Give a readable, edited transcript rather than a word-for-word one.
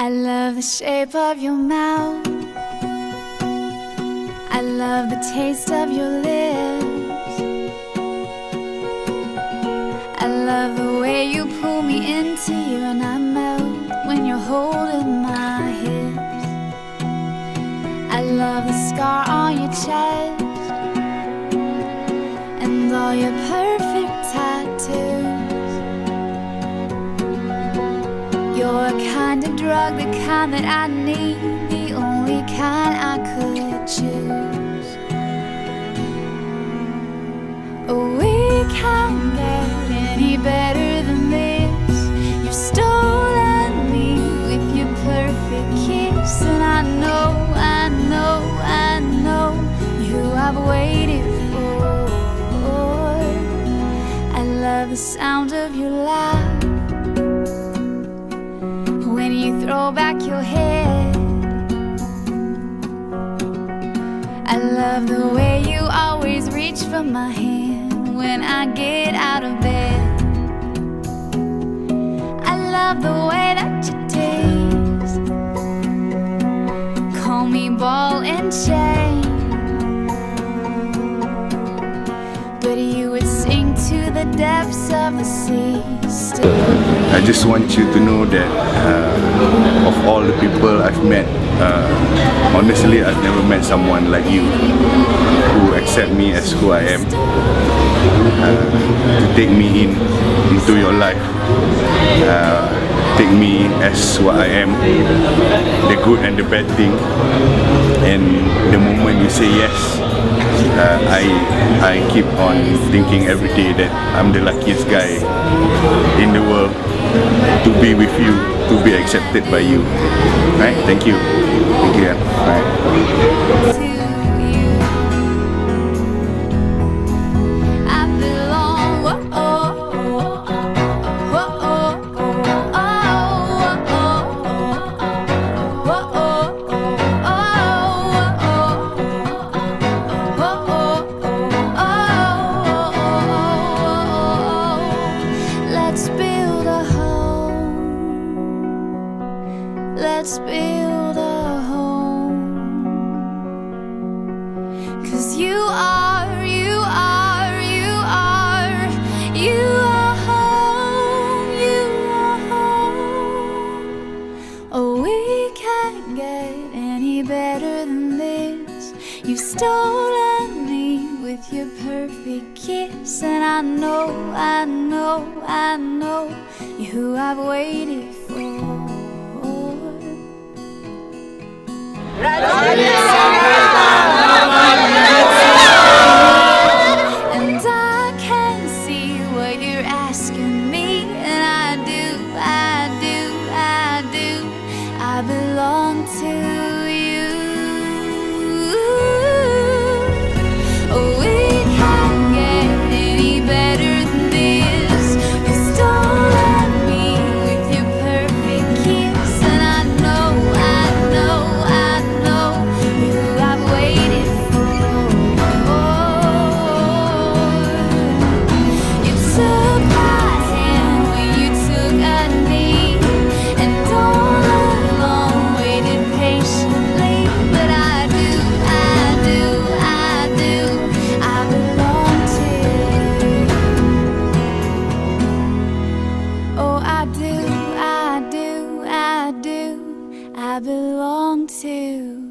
I love the shape of your mouth. I love the taste of your lips. I love the way you pull me into you and I melt when you're holding my hips. I love the scar on your chest and all your perfect tattoos. You're a kind of drug, the kind that I need, the only kind I could choose. We can't get any better than this. You've stolen me with your perfect kiss, and I know, I know, I know you I've waited for. I love the sound of your laugh when you throw back your head. I love the way you always reach for my hand when I get out of bed. I love the way that you taste, call me ball and chain, but you would sink to the depths of the sea still. I just want you to know that of all the people I've met, honestly I've never met someone like you who accept me as who I am, to take me into your life, take me as what I am, the good and the bad thing, and the moment you say yes, I keep on thinking every day that I'm the luckiest guy in the world to be with you, to be accepted by you. Right? Thank you. Thank you. Right. Let's build a home, 'cause you are, you are, you are, you are home, you are home. Oh, we can't get any better than this. You've stolen me with your perfect kiss, and I know, I know, I know you're who I've waited for. And I can see what you're asking me, and I do, I do, I do. I belong to you. Oh, we can't get any better than this. You stolen me with your perfect kiss, and I know, I know, I know you I've waited for. You took my hand when you took a knee, and all along waited patiently. But I do, I do, I do, I belong to you. Oh, I do, I do, I do, I belong to you.